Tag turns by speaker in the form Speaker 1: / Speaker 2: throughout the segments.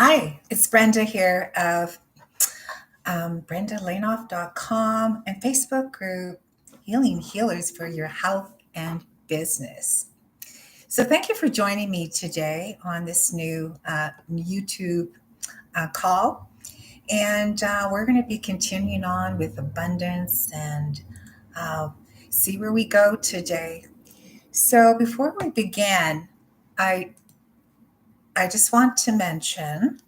Speaker 1: Hi, it's Brenda here of BrendaLanoff.com and Facebook group Healing Healers for Your Health and Business. So, thank you for joining me today on this new YouTube call. And we're going to be continuing on with abundance and uh, see where we go today. So, before we begin, I, I just want to mention.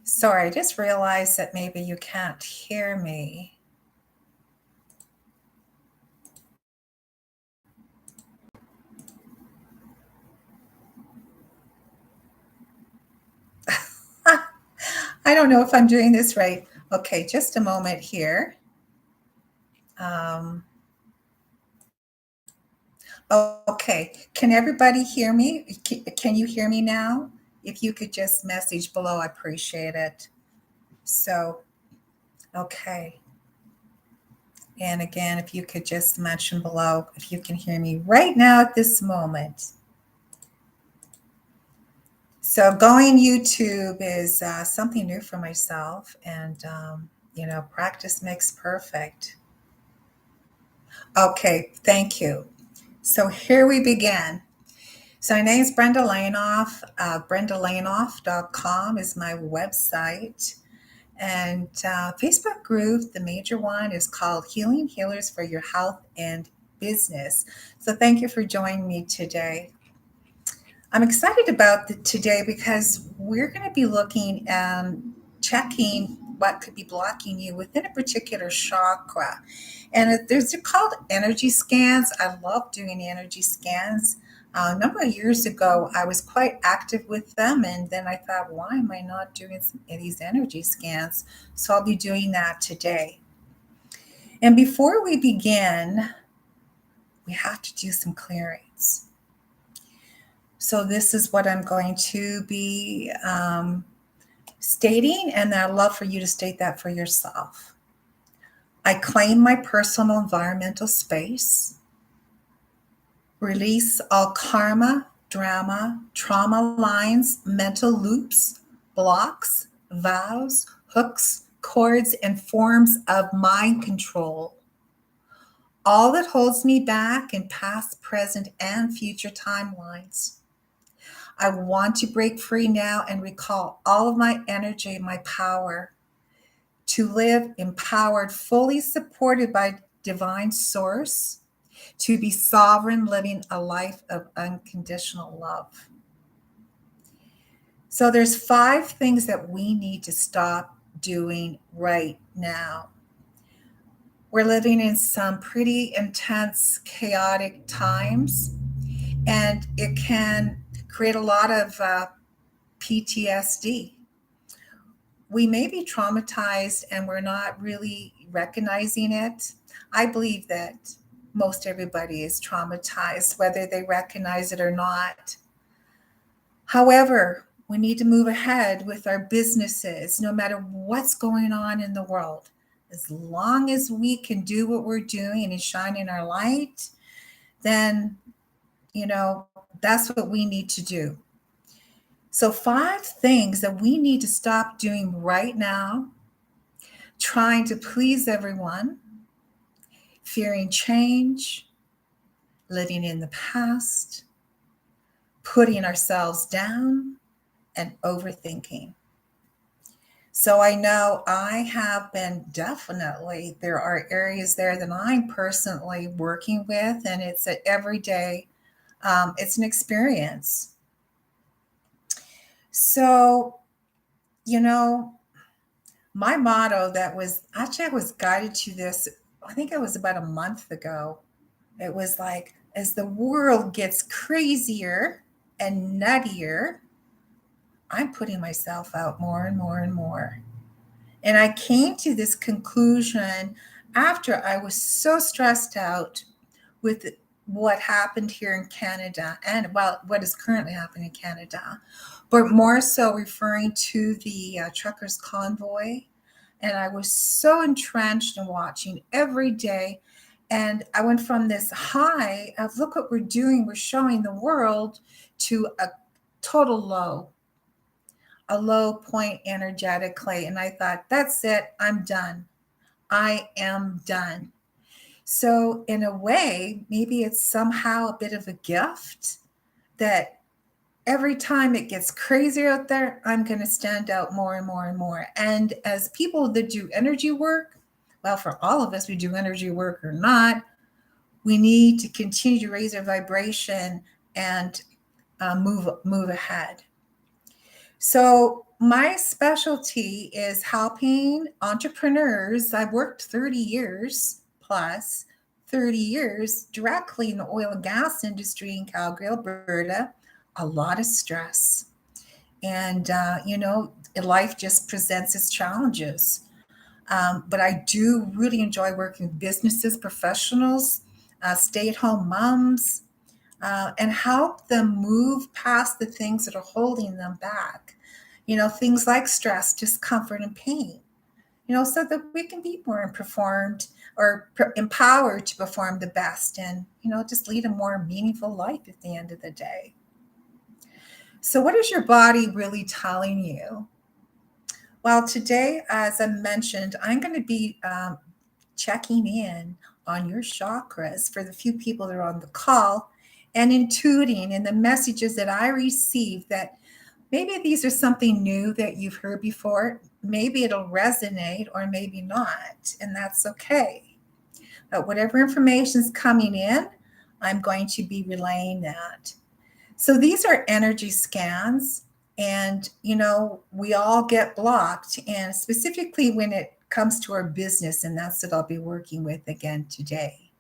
Speaker 1: Sorry, I just realized that maybe you can't hear me. I don't know if I'm doing this right. Okay, just a moment here. Um, okay, can everybody hear me? Can you hear me now? If you could just message below, I appreciate it. So, okay. And again, if you could just mention below if you can hear me right now at this moment. So going YouTube is something new for myself, and practice makes perfect. Okay, thank you. So here we begin. So my name is Brenda Lanoff. BrendaLanoff.com is my website. And Facebook group, the major one, is called Healing Healers for Your Health and Business. So thank you for joining me today. I'm excited about today because we're going to be looking and checking what could be blocking you within a particular chakra. And they're called energy scans. I love doing energy scans. A number of years ago, I was quite active with them. And then I thought, why am I not doing some of these energy scans? So I'll be doing that today. And before we begin, we have to do some clearings. So this is what I'm going to be stating, and I'd love for you to state that for yourself. I claim my personal environmental space, release all karma, drama, trauma lines, mental loops, blocks, vows, hooks, cords, and forms of mind control. All that holds me back in past, present, and future timelines. I want to break free now and recall all of my energy, my power to live empowered, fully supported by divine source, to be sovereign, living a life of unconditional love. So there's 5 things that we need to stop doing right now. We're living in some pretty intense, chaotic times, and it can create a lot of PTSD. We may be traumatized and we're not really recognizing it. I believe that most everybody is traumatized, whether they recognize it or not. However, we need to move ahead with our businesses, no matter what's going on in the world. As long as we can do what we're doing and shine in our light, then, that's what we need to do. So 5 things that we need to stop doing right now: trying to please everyone, fearing change, living in the past, putting ourselves down, and overthinking. So I know I have been definitely, there are areas there that I'm personally working with, and it's an everyday, it's an experience. So, you know, my motto that was actually, I was guided to this, I think it was about a month ago. It was like, as the world gets crazier and nuttier, I'm putting myself out more and more and more. And I came to this conclusion after I was so stressed out with what happened here in Canada, and well, what is currently happening in Canada, but more so referring to the truckers convoy. And I was so entrenched in watching every day. And I went from this high of look what we're doing, we're showing the world, to a total low, a low point energetically. And I thought, that's it, I'm done. I am done. So, in a way, maybe it's somehow a bit of a gift that every time it gets crazier out there, I'm going to stand out more and more and more. And as people that do energy work, well, for all of us, we do energy work or not, we need to continue to raise our vibration and move ahead. So my specialty is helping entrepreneurs. I've worked 30 years plus, 30 years directly in the oil and gas industry in Calgary, Alberta. A lot of stress. And, life just presents its challenges. But I do really enjoy working with businesses, professionals, stay at home moms, and help them move past the things that are holding them back. Things like stress, discomfort, and pain, so that we can be more performed or empowered to perform the best and, just lead a more meaningful life at the end of the day. So, what is your body really telling you? Well, today, as I mentioned, I'm going to be checking in on your chakras for the few people that are on the call and intuiting and the messages that I receive that maybe these are something new that you've heard before. Maybe it'll resonate or maybe not, and that's okay. But whatever information is coming in, I'm going to be relaying that. So these are energy scans, and we all get blocked, and specifically when it comes to our business, and that's what I'll be working with again today.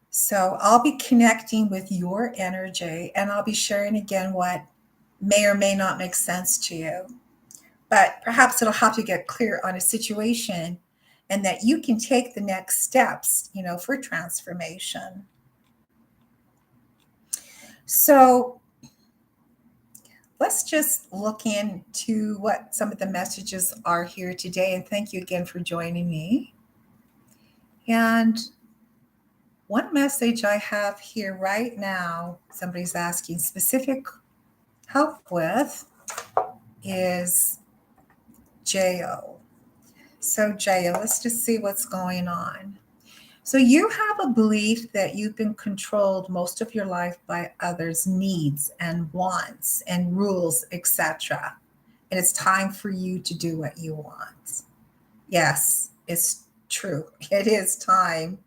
Speaker 1: So I'll be connecting with your energy, and I'll be sharing again what may or may not make sense to you. But perhaps it'll help you get clear on a situation and that you can take the next steps, for transformation. So let's just look into what some of the messages are here today. And thank you again for joining me. And one message I have here right now, somebody's asking specific help with, is JO. So, JO, let's just see what's going on. So you have a belief that you've been controlled most of your life by others' needs and wants and rules, etc. And it's time for you to do what you want. Yes, it's true. It is time.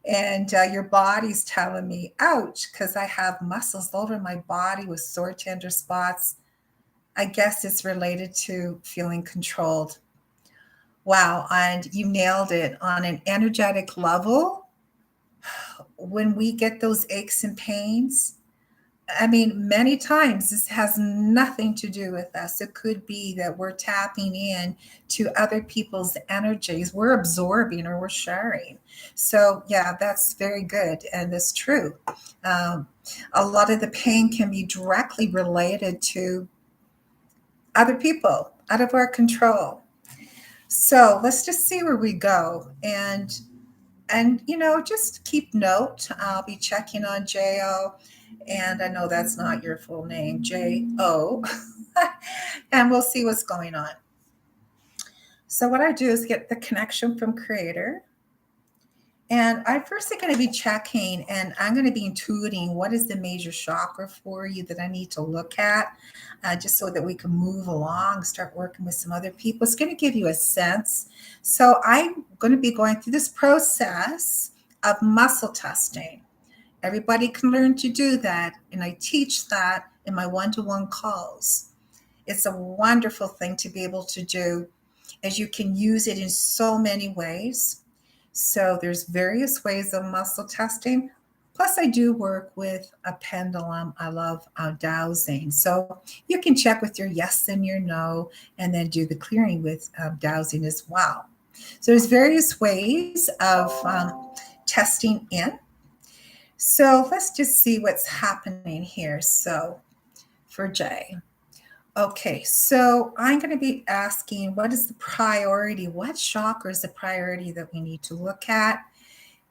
Speaker 1: And your body's telling me, ouch, because I have muscles all over my body with sore, tender spots. I guess it's related to feeling controlled. Wow. And you nailed it on an energetic level. When we get those aches and pains, I mean, many times this has nothing to do with us. It could be that we're tapping in to other people's energies. We're absorbing or we're sharing. So, yeah, that's very good. And that's true. Um, a lot of the pain can be directly related to other people out of our control. So let's just see where we go. And just keep note. I'll be checking on Jo, and I know that's not your full name, Jo. And we'll see what's going on. So what I do is get the connection from Creator. And I first am going to be checking, and I'm going to be intuiting what is the major chakra for you that I need to look at, just so that we can move along, start working with some other people. It's going to give you a sense. So I'm going to be going through this process of muscle testing. Everybody can learn to do that, and I teach that in my one-to-one calls. It's a wonderful thing to be able to do, as you can use it in so many ways. So there's various ways of muscle testing. Plus, I do work with a pendulum. I love dowsing. So you can check with your yes and your no, and then do the clearing with dowsing as well. So there's various ways of testing in. So let's just see what's happening here. So for Jay. Okay, so I'm going to be asking, what is the priority? What chakra is the priority that we need to look at?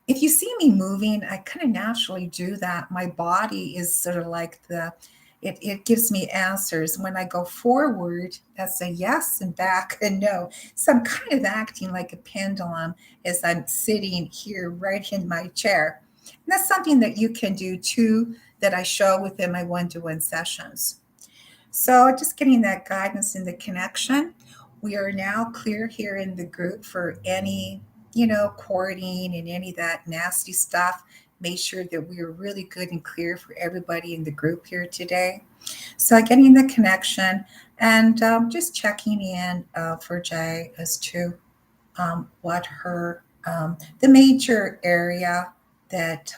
Speaker 1: if you see me moving, I kind of naturally do that. My body is sort of like it gives me answers. When I go forward, that's a yes, and back a no. So I'm kind of acting like a pendulum as I'm sitting here right in my chair. And that's something that you can do too, that I show within my one-to-one sessions. So just getting that guidance and the connection. We are now clear here in the group for any, courting and any of that nasty stuff. Make sure that we are really good and clear for everybody in the group here today. So getting the connection and just checking in for Jay as to what the major area that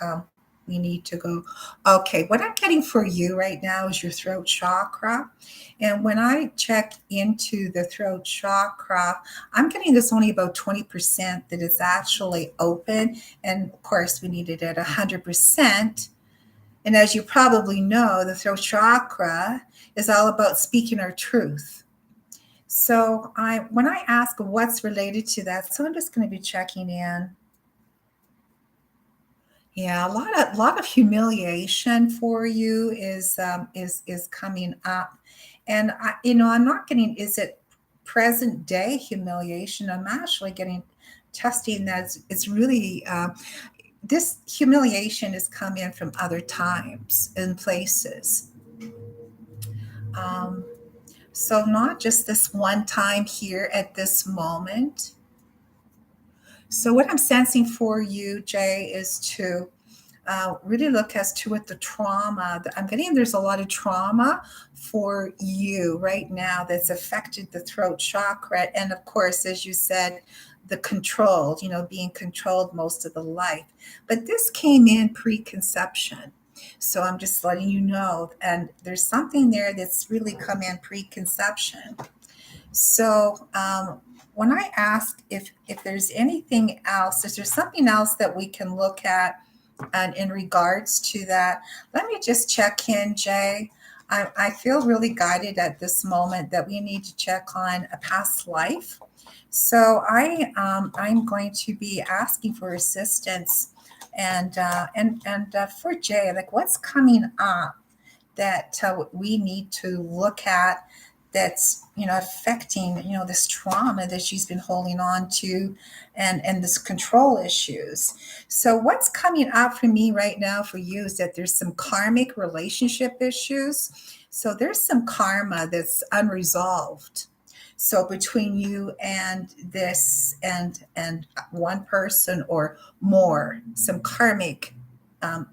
Speaker 1: we need to go. Okay, what I'm getting for you right now is your throat chakra. And when I check into the throat chakra, I'm getting this only about 20% that is actually open. And of course, we need it at 100%. And as you probably know, the throat chakra is all about speaking our truth. So when I ask what's related to that, so I'm just going to be checking in. Yeah, a lot of humiliation for you is coming up, and I'm not getting, is it present day humiliation? I'm actually getting testing that it's really this humiliation has come in from other times and places. Um, so not just this one time here at this moment. So what I'm sensing for you, Jay, is to really look as to what the trauma. I'm getting there's a lot of trauma for you right now that's affected the throat chakra. And of course, as you said, the controlled, being controlled most of the life. But this came in preconception. So I'm just letting you know. And there's something there that's really come in preconception. So when I ask if there's anything else, is there something else that we can look at and in regards to that? Let me just check in, Jay. I feel really guided at this moment that we need to check on a past life. So I'm going to be asking for assistance and for Jay, like what's coming up that we need to look at that's affecting this trauma that she's been holding on to and this control issues. So what's coming up for me right now for you is that there's some karmic relationship issues. So there's some karma that's unresolved, so between you and this and one person or more, some karmic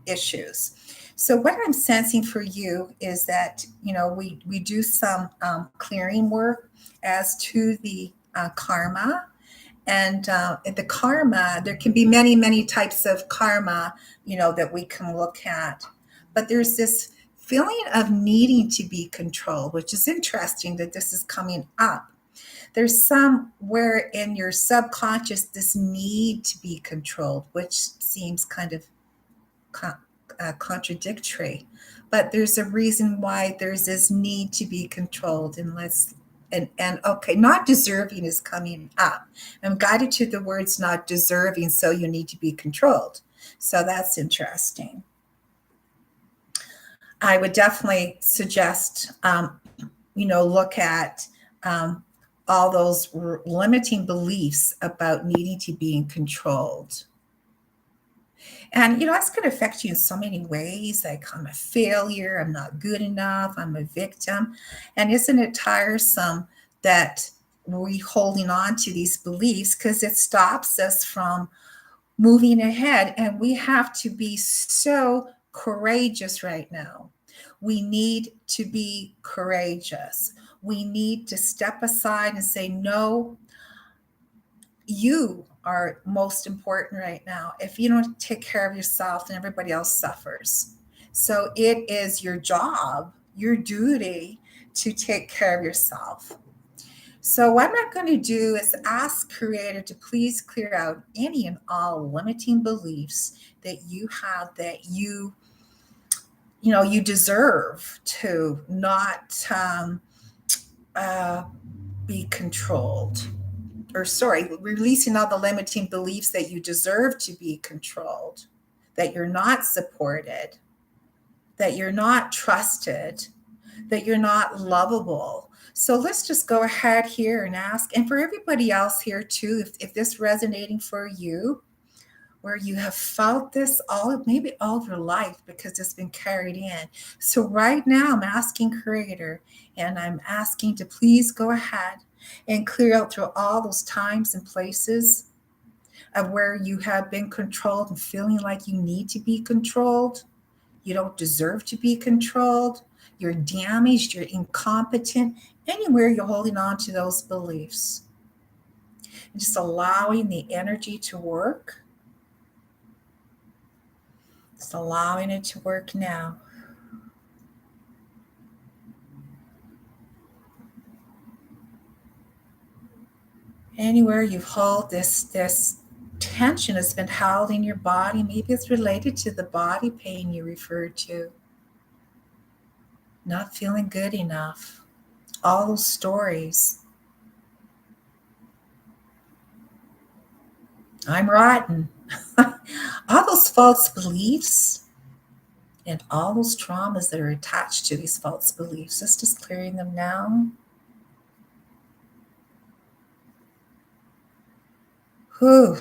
Speaker 1: issues. So what I'm sensing for you is that we do some clearing work as to the karma, and the karma. There can be many types of karma, that we can look at, but there's this feeling of needing to be controlled, which is interesting that this is coming up. There's somewhere in your subconscious this need to be controlled, which seems kind of contradictory, but there's a reason why there's this need to be controlled. And okay, not deserving is coming up. I'm guided to the words not deserving, so you need to be controlled. So that's interesting. I would definitely suggest look at all those limiting beliefs about needing to be controlled. And that's going to affect you in so many ways. Like, I'm a failure, I'm not good enough, I'm a victim. And isn't it tiresome that we're holding on to these beliefs, because it stops us from moving ahead? And we have to be so courageous right now. We need to be courageous. We need to step aside and say, no, you are most important right now. If you don't take care of yourself, then everybody else suffers. So it is your job, your duty to take care of yourself. So what I'm going to do is ask Creator to please clear out any and all limiting beliefs that you have, that you deserve to not be controlled. or sorry, releasing all the limiting beliefs that you deserve to be controlled, that you're not supported, that you're not trusted, that you're not lovable. So let's just go ahead here and ask. And for everybody else here too, if this resonating for you, where you have felt this all, maybe all of your life because it's been carried in. So right now I'm asking Creator, and I'm asking to please go ahead and clear out through all those times and places of where you have been controlled and feeling like you need to be controlled. You don't deserve to be controlled. You're damaged. You're incompetent. Anywhere you're holding on to those beliefs. And just allowing the energy to work. Just allowing it to work now. Anywhere you've held this tension has been held in your body. Maybe it's related to the body pain you referred to. Not feeling good enough. All those stories. I'm rotten. All those false beliefs and all those traumas that are attached to these false beliefs. Let's just clearing them now. Whew.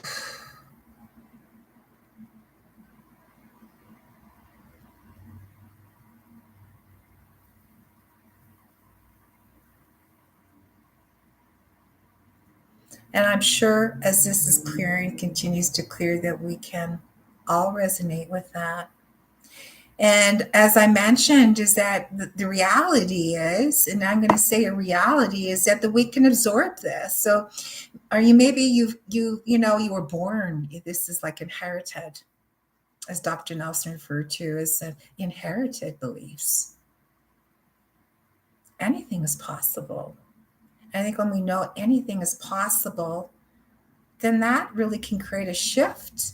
Speaker 1: And I'm sure as this is clearing, continues to clear, that we can all resonate with that. And as I mentioned, is that the reality is, and I'm going to say a reality is that we can absorb this. So, are you maybe you were born? This is like inherited, as Dr. Nelson referred to as inherited beliefs. Anything is possible. I think when we know anything is possible, then that really can create a shift,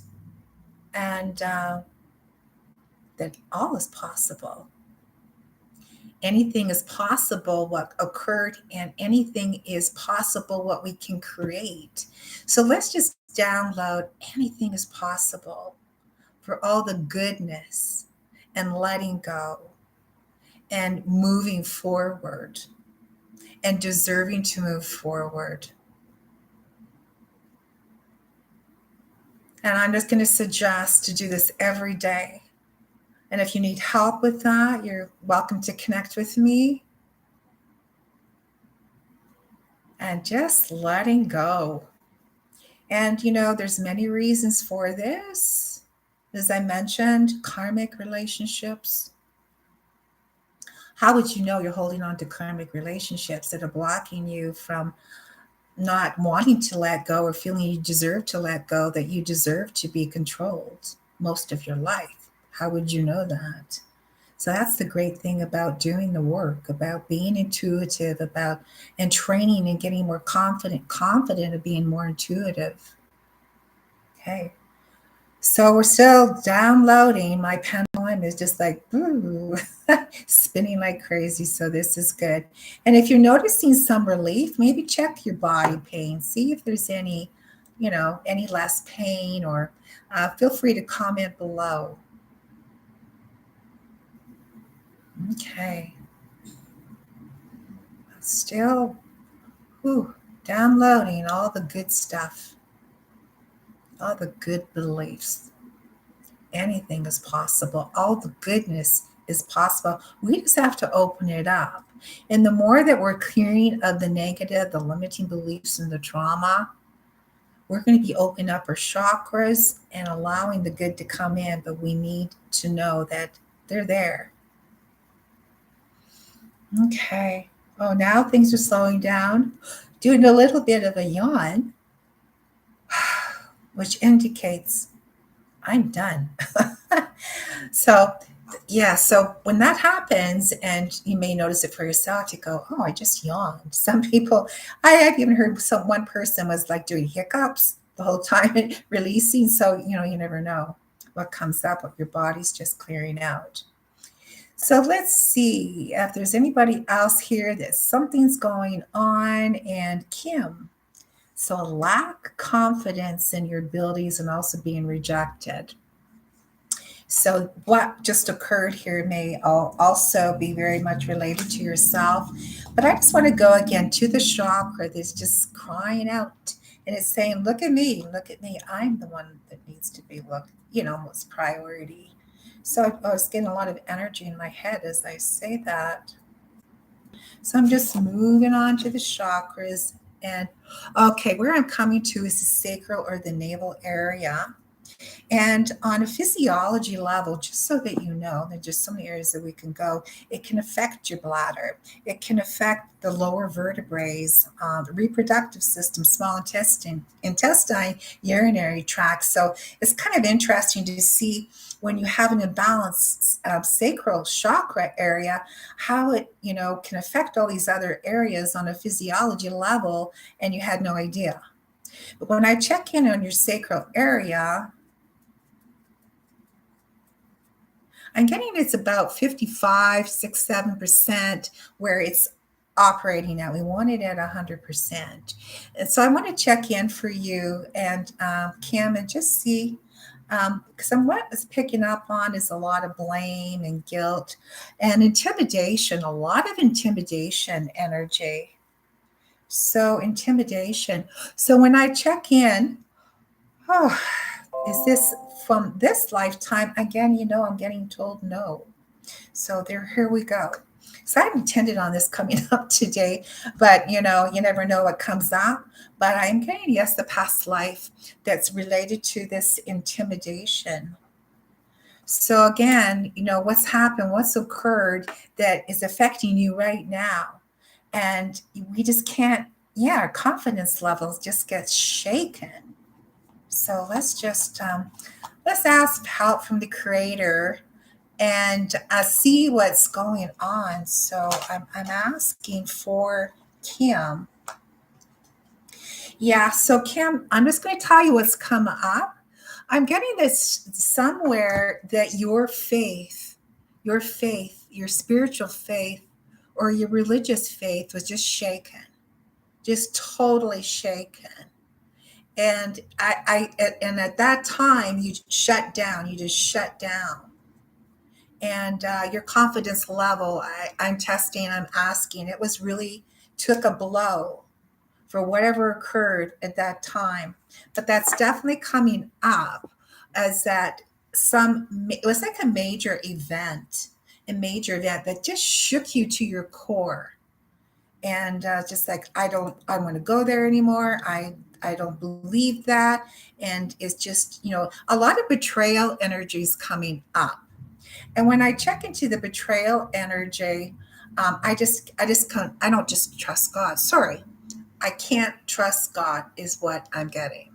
Speaker 1: and that all is possible. Anything is possible what occurred, and anything is possible what we can create. So let's just download anything is possible for all the goodness and letting go and moving forward and deserving to move forward. And I'm just going to suggest to do this every day. And if you need help with that, you're welcome to connect with me. And just letting go. And there's many reasons for this. As I mentioned, karmic relationships. How would you know you're holding on to karmic relationships that are blocking you from not wanting to let go, or feeling you deserve to let go, that you deserve to be controlled most of your life? How would you know that? So that's the great thing about doing the work, about being intuitive, about and training and getting more confident of being more intuitive. Okay. So we're still downloading. My pendulum is just like ooh, spinning like crazy. So this is good. And if you're noticing some relief, maybe check your body pain. See if there's any less pain, or feel free to comment below. Okay. Still downloading all the good stuff, all the good beliefs. Anything is possible. All the goodness is possible. We just have to open it up. And the more that we're clearing of the negative, the limiting beliefs, and the trauma, we're going to be opening up our chakras and allowing the good to come in. But we need to know that they're there. Okay. Oh, now things are slowing down. Doing a little bit of a yawn, which indicates I'm done. So, yeah, so when that happens, and you may notice it for yourself, you go, oh, I just yawned. Some people, I've even heard one person was like doing hiccups the whole time and releasing. So, you never know what comes up, what your body's just clearing out. So let's see if there's anybody else here that something's going on. And Kim, So, lack confidence in your abilities and also being rejected. So, what just occurred here may also be very much related to yourself. But I just want to go again to the chakra that's just crying out and it's saying, look at me, look at me. I'm the one that needs to be looked, most priority. So, I was getting a lot of energy in my head as I say that. So, I'm just moving on to the chakras. And okay, where I'm coming to is the sacral or the navel area. And on a physiology level, just so that you know, there's just so many areas that we can go. It can affect your bladder. It can affect the lower vertebrae, the reproductive system, small intestine, urinary tract. So it's kind of interesting to see when you have an imbalanced sacral chakra area, how it can affect all these other areas on a physiology level, and you had no idea. But when I check in on your sacral area, I'm getting it's about 55, 6, 7% where it's operating at. We want it at 100%. And so I want to check in for you and Kim and just see, because what is picking up on is a lot of blame and guilt and intimidation, a lot of intimidation energy. So, intimidation. So, when I check in, oh, is this from this lifetime? Again, I'm getting told no. So there, here we go. So I intended on this coming up today, but you never know what comes up. But I'm getting, yes, the past life that's related to this intimidation. So again, what's happened, what's occurred that is affecting you right now. And we just can't, yeah, our confidence levels just get shaken. So let's ask help from the creator and see what's going on. So I'm asking for Kim. Yeah, so Kim, I'm just going to tell you what's come up. I'm getting this somewhere that your spiritual faith, or your religious faith was just shaken, just totally shaken. And and at that time, you shut down. You just shut down and your confidence level, I'm testing, I'm asking, it was really took a blow for whatever occurred at that time. But that's definitely coming up as that it was like a major event that just shook you to your core. And just like, I want to go there anymore. I don't believe that. And it's just, a lot of betrayal energies coming up. And when I check into the betrayal energy, I don't just trust God. Sorry, I can't trust God is what I'm getting.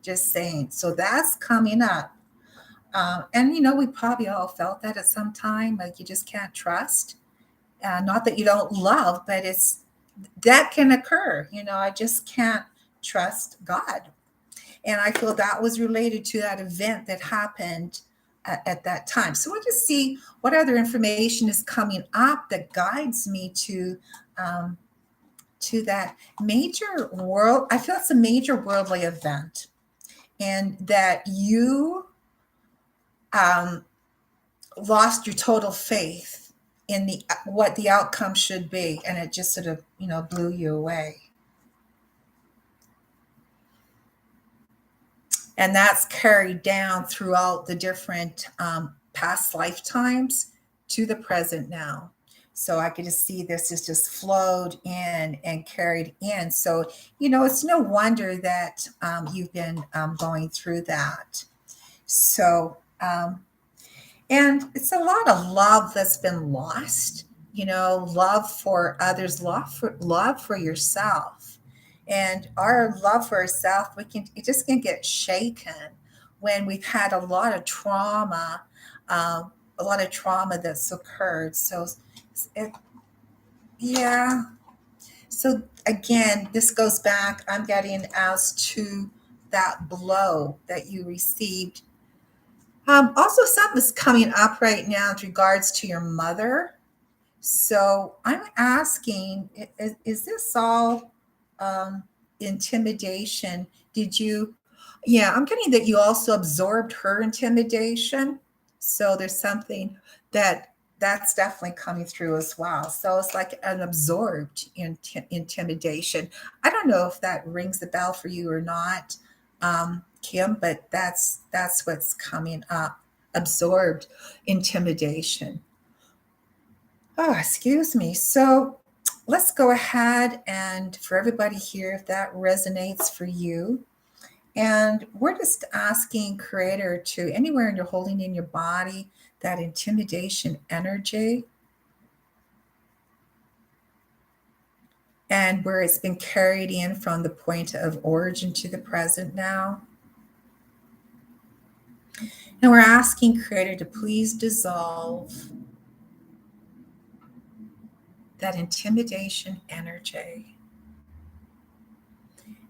Speaker 1: Just saying. So that's coming up. And we probably all felt that at some time, like you just can't trust. Not that you don't love, but it's that can occur. I just can't trust God. And I feel that was related to that event that happened at that time. So we'll just see what other information is coming up that guides me to that major world. I feel it's a major worldly event, and that you um, lost your total faith in the what the outcome should be, and it just sort of blew you away. And that's carried down throughout the different past lifetimes to the present now. So I could just see this has just flowed in and carried in. So it's no wonder that you've been going through that. So and it's a lot of love that's been lost, love for others, love for yourself. And our love for ourselves, it just can get shaken when we've had a lot of trauma that's occurred. So, it, yeah. So again, this goes back, I'm getting as to that blow that you received. Also, something's coming up right now with regards to your mother. So I'm asking, is this all? intimidation, did you? Yeah, I'm getting that you also absorbed her intimidation. So there's something that's definitely coming through as well. So it's like an absorbed intimidation. I don't know if that rings a bell for you or not, Kim, but that's what's coming up. Absorbed intimidation. Oh, excuse me. So let's go ahead and for everybody here, if that resonates for you, and we're just asking Creator to anywhere you're holding in your body that intimidation energy and where it's been carried in from the point of origin to the present now. And we're asking Creator to please dissolve that intimidation energy.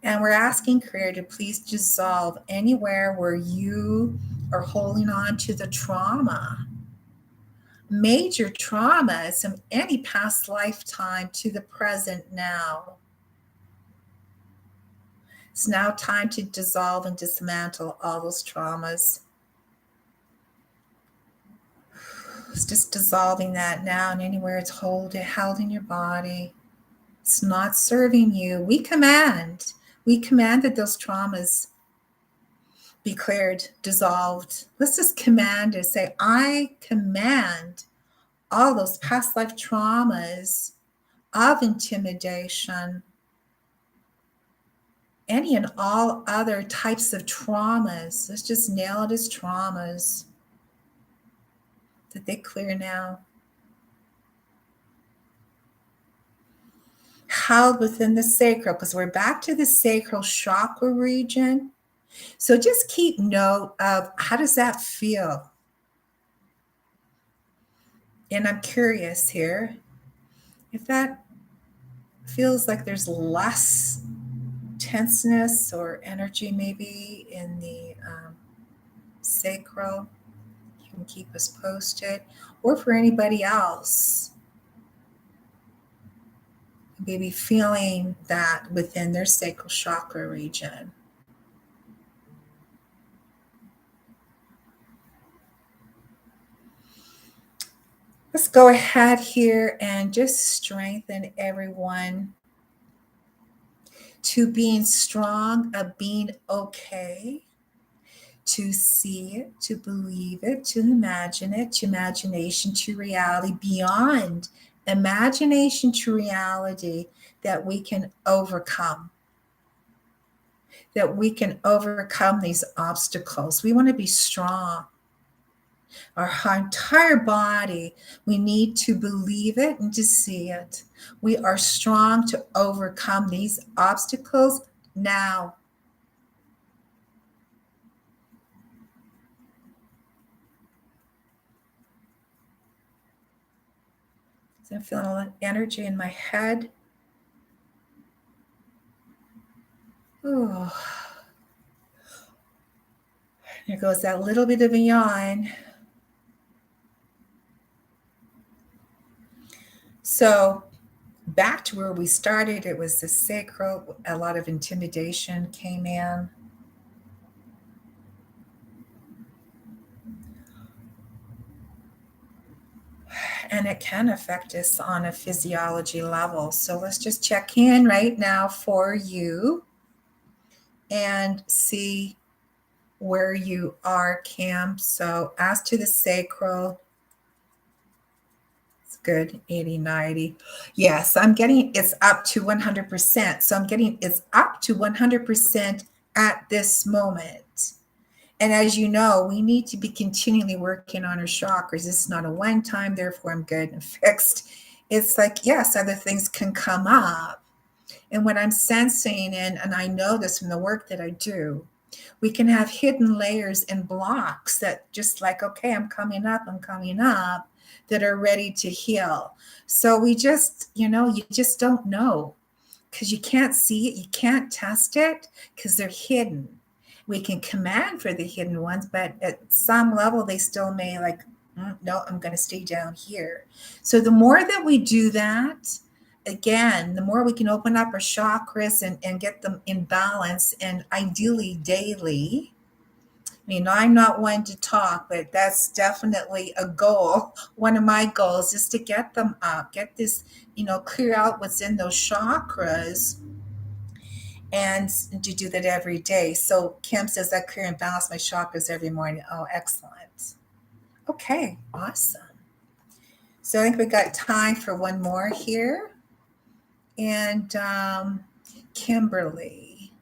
Speaker 1: And we're asking Creator to please dissolve anywhere where you are holding on to the trauma, major traumas from any past lifetime to the present now. It's now time to dissolve and dismantle all those traumas. It's just dissolving that now, and anywhere it's held in your body. It's not serving you. We command that those traumas be cleared, dissolved. Let's just command it. Say, I command all those past life traumas of intimidation, any and all other types of traumas. Let's just nail it as traumas that they clear now. Held within the sacral, because we're back to the sacral chakra region. So just keep note of how does that feel? And I'm curious here if that feels like there's less tenseness or energy maybe in the sacral. You can keep us posted. Or for anybody else, maybe feeling that within their sacral chakra region. Let's go ahead here and just strengthen everyone to being strong, of being okay, to see it, to believe it, to imagine it, to imagination, to reality, beyond imagination to reality, that we can overcome. That we can overcome these obstacles. We want to be strong. Our entire body, we need to believe it and to see it. We are strong to overcome these obstacles now. So I'm feeling a lot of energy in my head. Oh, there goes that little bit of a yawn. So back to where we started, it was the sacral. A lot of intimidation came in. And it can affect us on a physiology level. So let's just check in right now for you and see where you are, Kim. So as to the sacral, it's good, 80, 90. Yes, I'm getting it's up to 100%. So I'm getting it's up to 100% at this moment. And as you know, we need to be continually working on our chakras. It's not a one time, therefore I'm good and fixed. It's like, yes, other things can come up. And what I'm sensing, and I know this from the work that I do, we can have hidden layers and blocks that just like, okay, I'm coming up, that are ready to heal. So we just, you just don't know because you can't see it, you can't test it because they're hidden. We can command for the hidden ones, but at some level, they still may like, no, I'm going to stay down here. So the more that we do that, again, the more we can open up our chakras and get them in balance, and ideally daily. I mean, I'm not one to talk, but that's definitely a goal. One of my goals is to get them up, get this, clear out what's in those chakras, and to do that every day. So Kim says I clear and balance my chakras every morning. Oh, excellent. Okay, awesome. So I think we got time for one more here. And Kimberly,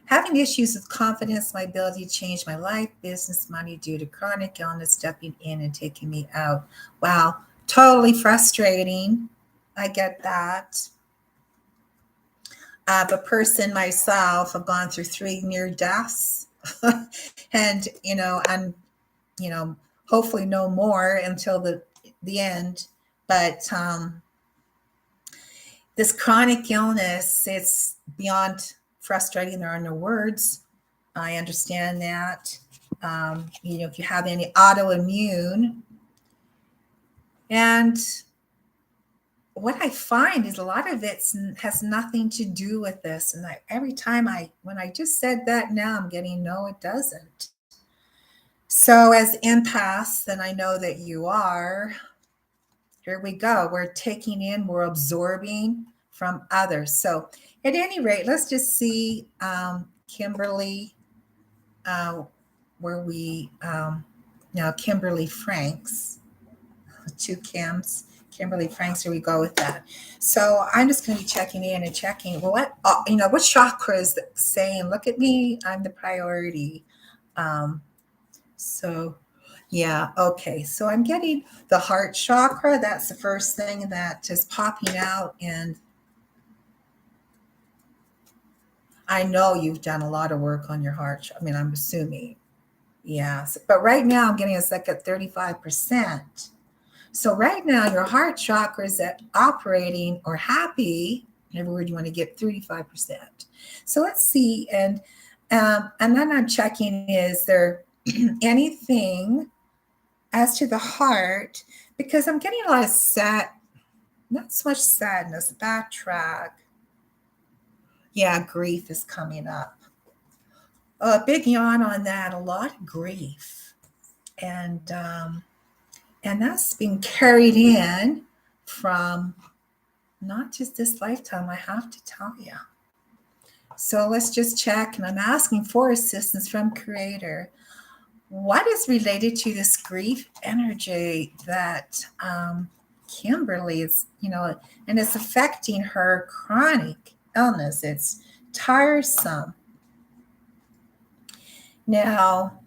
Speaker 1: having issues with confidence, my ability to change my life, business, money due to chronic illness stepping in and taking me out. Wow, totally frustrating. I get that. A person myself, I've gone through 3 near deaths, and I'm hopefully no more until the end. But this chronic illness, it's beyond frustrating. There are no words. I understand that. If you have any autoimmune, and what I find is a lot of it has nothing to do with this. And every time when I just said that, now I'm getting, no, it doesn't. So as empaths, and I know that you are, here we go. We're taking in, we're absorbing from others. So at any rate, let's just see, Kimberly, where we, now Kimberly Franks, 2 Kims. Kimberly Franks, here we go with that. So I'm just going to be checking in and checking. Well, what chakra is saying, look at me, I'm the priority. So yeah, okay. So I'm getting the heart chakra. That's the first thing that is popping out. And I know you've done a lot of work on your heart. I mean, I'm assuming. Yes. But right now I'm getting it's like at 35%. So right now, your heart chakra is at operating or happy, whatever word you want to get, 35%. So let's see. And then I'm checking, is there anything as to the heart? Because I'm getting a lot of not so much sadness, backtrack. Yeah, grief is coming up. A big yawn on that, a lot of grief. And that's being carried in from not just this lifetime, I have to tell you. So let's just check, and I'm asking for assistance from Creator. What is related to this grief energy that Kimberly is, and it's affecting her chronic illness? It's tiresome. Now,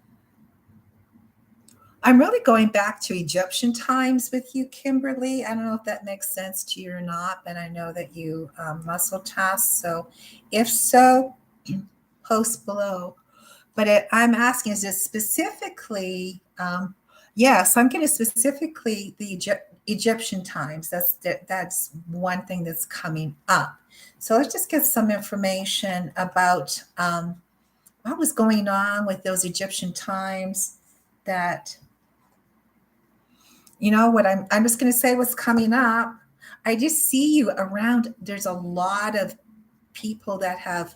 Speaker 1: I'm really going back to Egyptian times with you, Kimberly. I don't know if that makes sense to you or not, but I know that you muscle test. So if so, post below. But I'm asking, is it specifically, yes, I'm getting specifically the Egyptian times. That's one thing that's coming up. So let's just get some information about what was going on with those Egyptian times. That, what I'm just going to say what's coming up. I just see you around. There's a lot of people that have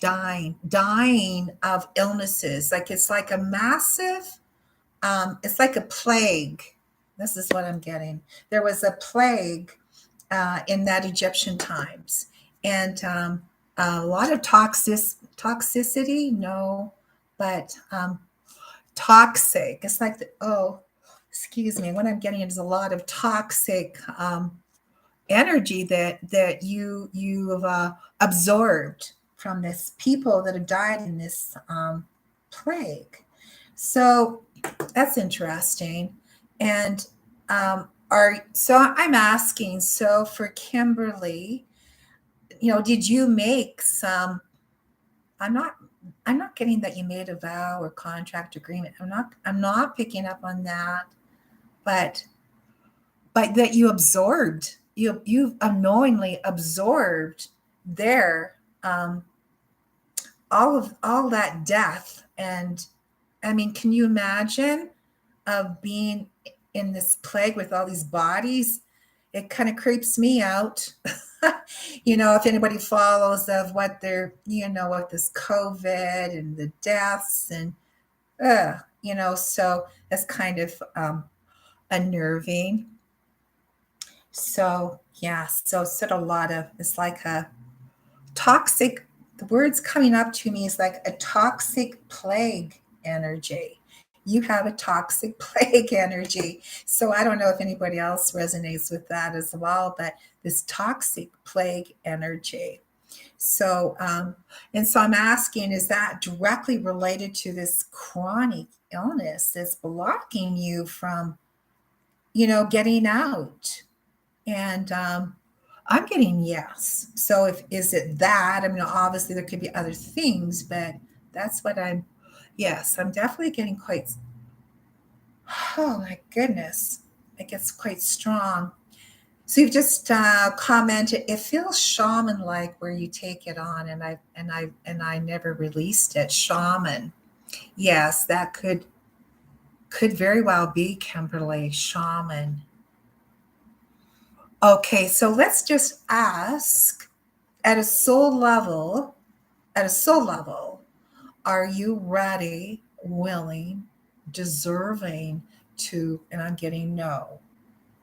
Speaker 1: dying of illnesses. Like it's like a massive, it's like a plague. This is what I'm getting. There was a plague in that Egyptian times, and a lot of toxicity. No, but toxic. It's like excuse me. What I'm getting is a lot of toxic energy that you have absorbed from this people that have died in this plague. So that's interesting. And so I'm asking, so for Kimberly, did you make some, I'm not getting that you made a vow or contract agreement. I'm not picking up on that, but that you absorbed, you've unknowingly absorbed their all that death. And I mean, can you imagine of being in this plague with all these bodies? It kind of creeps me out. If anybody follows of what they're, with this COVID and the deaths and, so that's kind of unnerving. So, yeah, so it's sort of a lot of, it's like a toxic, the words coming up to me is like a toxic plague energy. You have a toxic plague energy. So I don't know if anybody else resonates with that as well, but this toxic plague energy. So, and so I'm asking, is that directly related to this chronic illness that's blocking you from, getting out? And I'm getting yes. So if is it that? I mean, obviously there could be other things, but that's what I'm. Yes, I'm definitely getting quite. Oh my goodness, it gets quite strong. So you've just commented. It feels shaman-like where you take it on, and I never released it. Shaman. Yes, that could very well be Kimberly shaman. Okay, so let's just ask at a soul level, at a soul level, are you ready, willing, deserving to, and I'm getting no.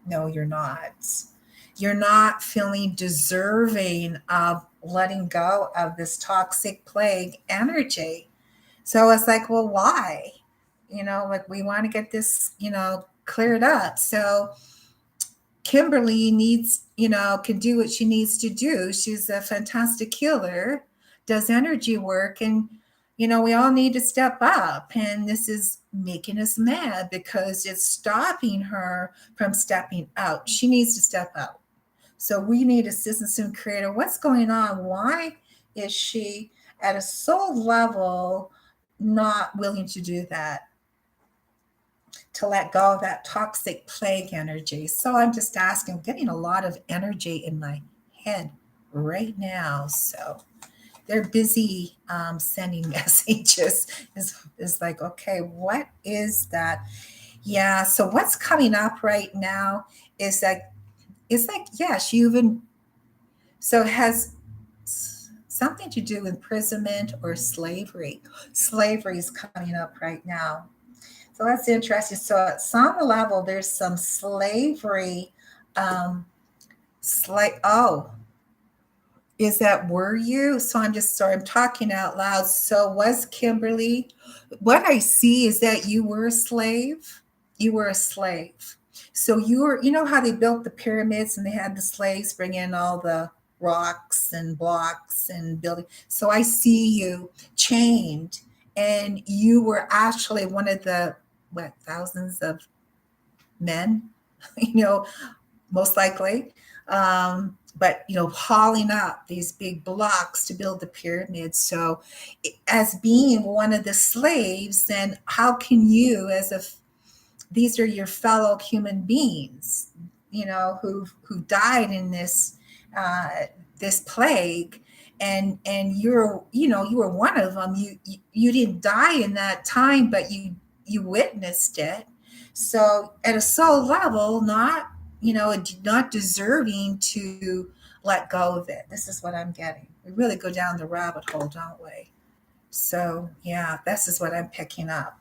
Speaker 1: No, you're not. You're not feeling deserving of letting go of this toxic plague energy. So it's like, well, why? Like we want to get this, cleared up. So Kimberly needs, can do what she needs to do. She's a fantastic healer, does energy work, and we all need to step up. And this is making us mad because it's stopping her from stepping out. She needs to step out. So we need assistance from creator. What's going on? Why is she at a soul level not willing to do that? To let go of that toxic plague energy. So I'm just asking, I'm getting a lot of energy in my head right now. So they're busy sending messages. Is like, okay, what is that? Yeah. So what's coming up right now is that it's like, yes, you even so it has something to do with imprisonment or slavery. Slavery is coming up right now. So that's interesting. So at some level, there's some slavery. Oh, is that were you? So I'm just sorry, I'm talking out loud. So was Kimberly? What I see is that you were a slave. You were a slave. So you were, how they built the pyramids and they had the slaves bring in all the rocks and blocks and building. So I see you chained, and you were actually one of the what thousands of men, you know, most likely. But hauling up these big blocks to build the pyramids. So, as being one of the slaves, then how can you, these are your fellow human beings, who died in this plague, and you were one of them. You didn't die in that time, but you witnessed it. So at a soul level, not deserving to let go of it. This is what I'm getting. We really go down the rabbit hole, don't we? So yeah, this is what I'm picking up.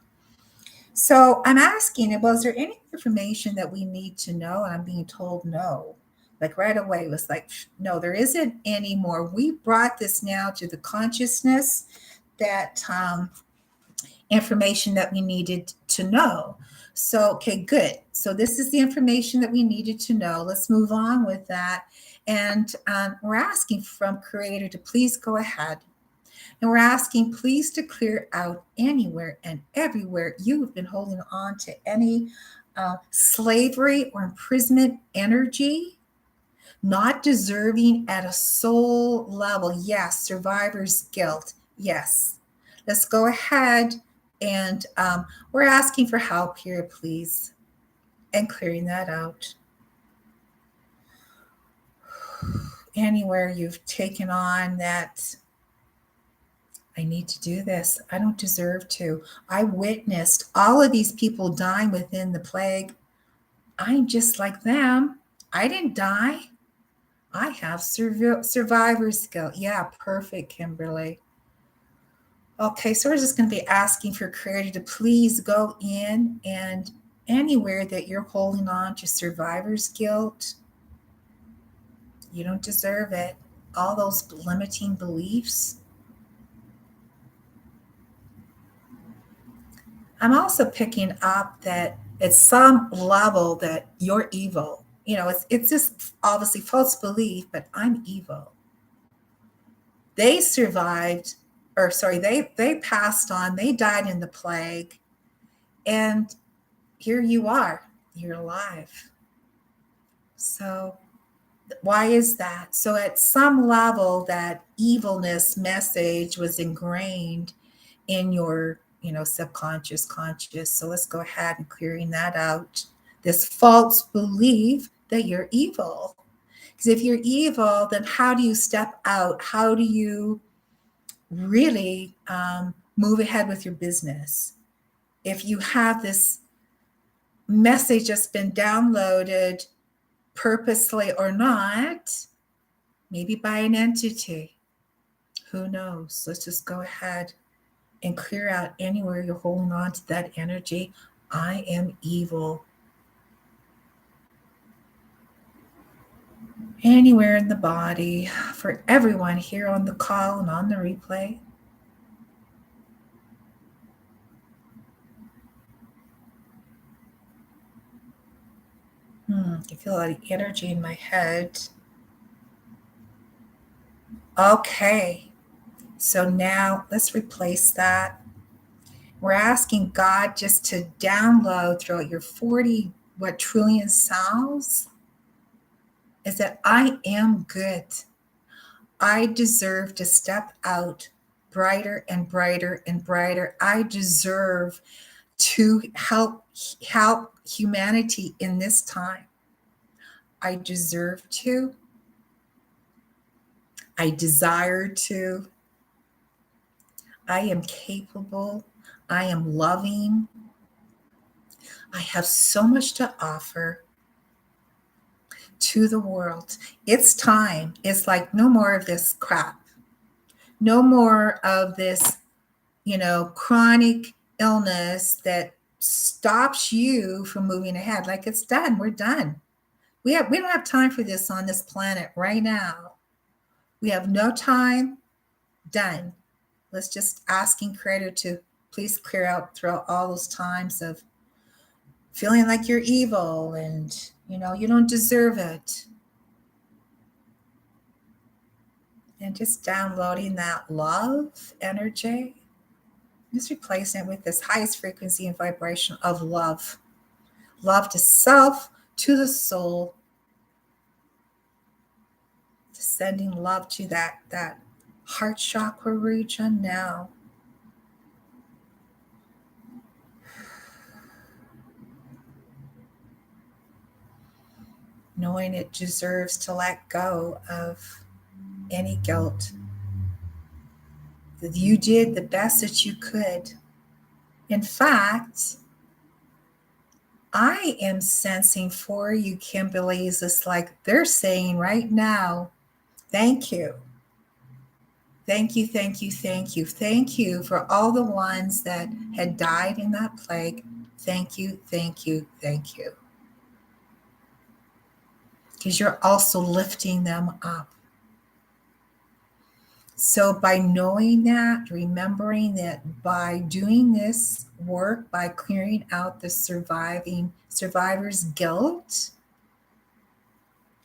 Speaker 1: So I'm asking, was there any information that we need to know? And I'm being told no. Like right away, it was like, no, there isn't anymore. We brought this now to the consciousness that information that we needed to know. So, okay, good. So this is the information that we needed to know. Let's move on with that. And we're asking from Creator to please go ahead. And we're asking, please, to clear out anywhere and everywhere you have been holding on to any slavery or imprisonment energy, not deserving at a soul level. Yes, survivor's guilt. Yes. Let's go ahead, and we're asking for help here, please, and clearing that out. Anywhere you've taken on that, I need to do this. I don't deserve to. I witnessed all of these people dying within the plague. I'm just like them. I didn't die. I have survivor's guilt. Yeah, perfect, Kimberly. Okay, so we're just going to be asking for Creator to please go in and anywhere that you're holding on to survivor's guilt, you don't deserve it. All those limiting beliefs. I'm also picking up that at some level that you're evil. It's just obviously false belief, but I'm evil. They survived, or sorry, they passed on, they died in the plague, and here you are, you're alive. So why is that? So at some level that evilness message was ingrained in your subconscious, conscious. So let's go ahead and clearing that out. This false belief that you're evil. Because if you're evil, then how do you step out? How do you really move ahead with your business? If you have this message that's been downloaded purposely or not, maybe by an entity, who knows? Let's just go ahead and clear out anywhere you're holding on to that energy. I am evil. Anywhere in the body, for everyone here on the call and on the replay. I feel a lot of energy in my head. Okay, so now let's replace that. We're asking God just to download throughout your 40 trillion cells is that I am good. I deserve to step out brighter and brighter and brighter. I deserve to help humanity in this time. I deserve to. I desire to. I am capable. I am loving. I have so much to offer to the world. It's time. It's like no more of this crap. No more of this, chronic illness that stops you from moving ahead. Like it's done. We're done. We don't have time for this on this planet right now. We have no time. Done. Let's just asking Creator to please clear out throughout all those times of feeling like you're evil and you don't deserve it. And just downloading that love energy, just replacing it with this highest frequency and vibration of love. Love to self, to the soul, sending love to that heart chakra region now. Knowing it deserves to let go of any guilt. That you did the best that you could. In fact, I am sensing for you, Kimberly, is just like they're saying right now, thank you. Thank you, thank you, thank you. Thank you for all the ones that had died in that plague. Thank you, thank you, thank you. Because you're also lifting them up. So by knowing that, remembering that by doing this work, by clearing out the survivor's guilt,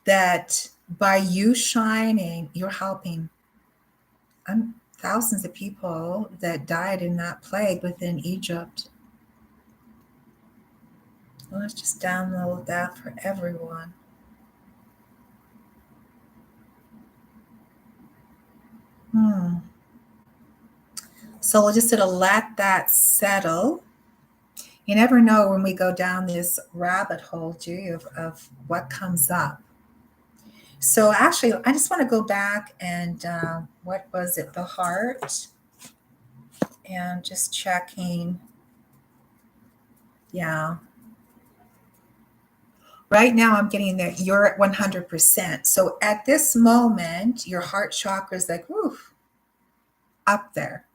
Speaker 1: that by you shining, you're helping thousands of people that died in that plague within Egypt. Well, let's just download that for everyone. So we'll just sort of let that settle. You never know when we go down this rabbit hole, do you, of what comes up. So actually, I just want to go back and what was it? The heart. And just checking. Yeah. Right now, I'm getting that you're at 100%. So at this moment, your heart chakra is like, whew, up there.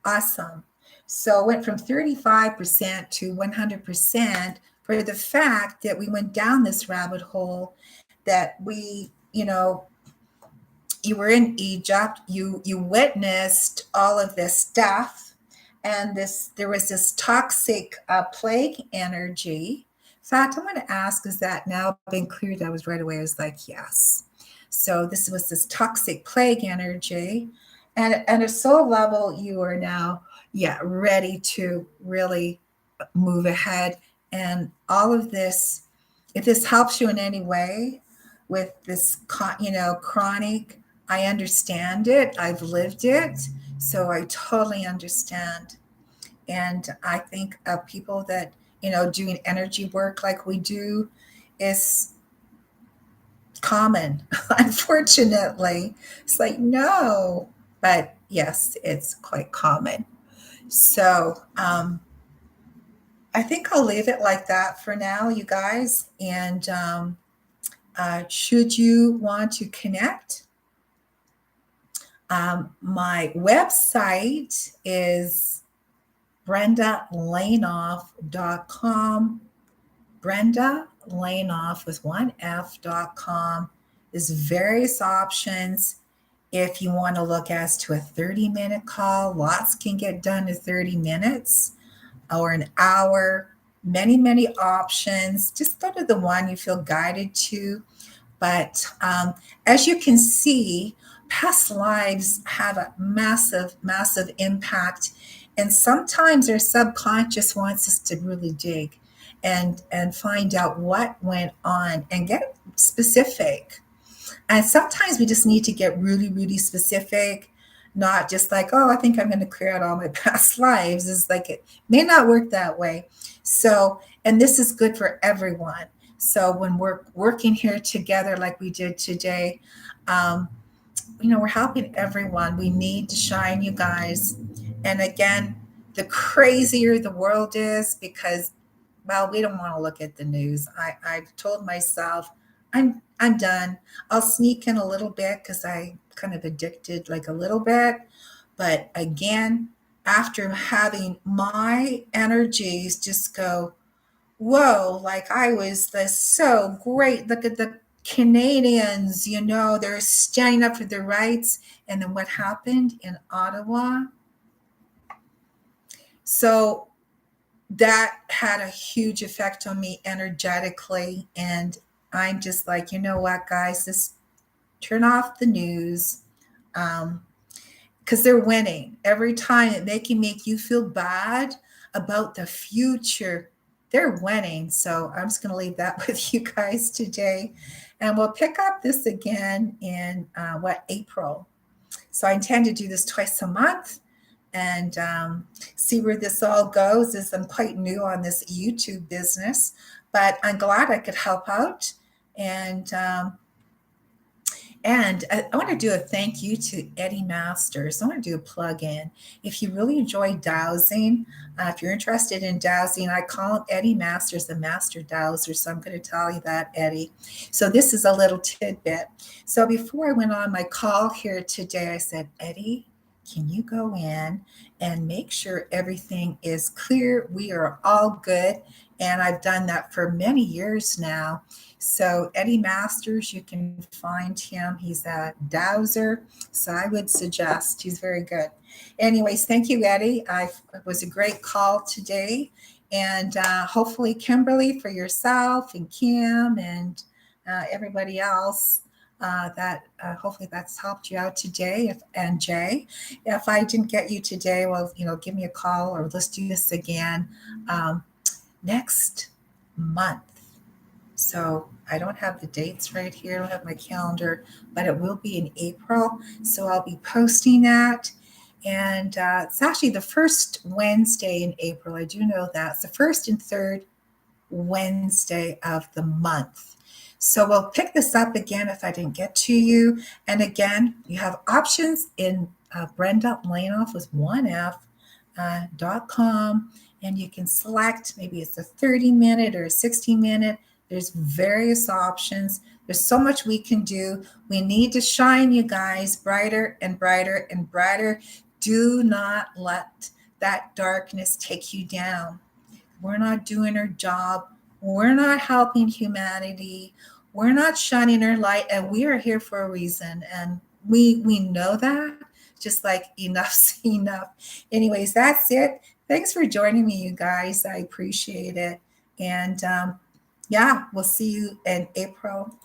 Speaker 1: Awesome. So it went from 35% to 100% for the fact that we went down this rabbit hole, that you were in Egypt, you witnessed all of this stuff, and there was this toxic plague energy. In fact, I want to ask, is that now been cleared? I was right away. I was like, yes. So this was this toxic plague energy, and at a soul level, you are now, yeah, ready to really move ahead. And all of this, if this helps you in any way with this, chronic, I understand it. I've lived it. So I totally understand. And I think of people that, doing energy work like we do is common. Unfortunately, it's like, no, but yes, it's quite common. So, I think I'll leave it like that for now, you guys. And should you want to connect, my website is brendalanoff.com. Brenda Lanoff with one F.com. There's various options. If you want to look as to a 30-minute call, lots can get done in 30 minutes or an hour. Many, many options. Just go to the one you feel guided to. But as you can see, past lives have a massive, massive impact. And sometimes our subconscious wants us to really dig and find out what went on and get specific. And sometimes we just need to get really, really specific, not just like, oh, I think I'm going to clear out all my past lives. It's like it may not work that way. So, and this is good for everyone. So when we're working here together like we did today, um, we're helping everyone. We need to shine, you guys. And again, the crazier the world is, because, well, we don't want to look at the news. I've told myself, I'm done. I'll sneak in a little bit because I kind of addicted like a little bit. But again, after having my energies just go, whoa, like I was this so great. Look at the Canadians, they're standing up for their rights. And then what happened in Ottawa? So that had a huge effect on me energetically. And I'm just like, you know what, guys, just turn off the news. Because they're winning every time. They can make you feel bad about the future. They're winning. So I'm just going to leave that with you guys today. And we'll pick up this again in April. So I intend to do this twice a month and see where this all goes. As I'm quite new on this YouTube business, but I'm glad I could help out. And I want to do a thank you to Eddie Masters. I want to do a plug in. If you really enjoy dowsing, if you're interested in dowsing, I call Eddie Masters the master dowser. So I'm going to tell you that, Eddie. So this is a little tidbit. So before I went on my call here today, I said, Eddie, can you go in and make sure everything is clear? We are all good. And I've done that for many years now. So Eddie Masters, you can find him. He's a dowser. So I would suggest he's very good. Anyways, thank you, Eddie. It was a great call today. And hopefully, Kimberly, for yourself and Kim and everybody else, that hopefully that's helped you out today. And Jay, if I didn't get you today, well, give me a call or let's do this again next month. So I don't have the dates right here. I don't have my calendar, but it will be in April. So I'll be posting that. And it's actually the first Wednesday in April. I do know that. It's the first and third Wednesday of the month. So we'll pick this up again if I didn't get to you. And again, you have options in Brenda Lanoff with one F.com. And you can select, maybe it's a 30-minute or a 60-minute. There's various options. There's so much we can do. We need to shine, you guys, brighter and brighter and brighter. Do not let that darkness take you down. We're not doing our job. We're not helping humanity. We're not shining our light, and we are here for a reason. And we know that. Just like enough's enough. Anyways, that's it. Thanks for joining me, you guys. I appreciate it. And yeah, we'll see you in April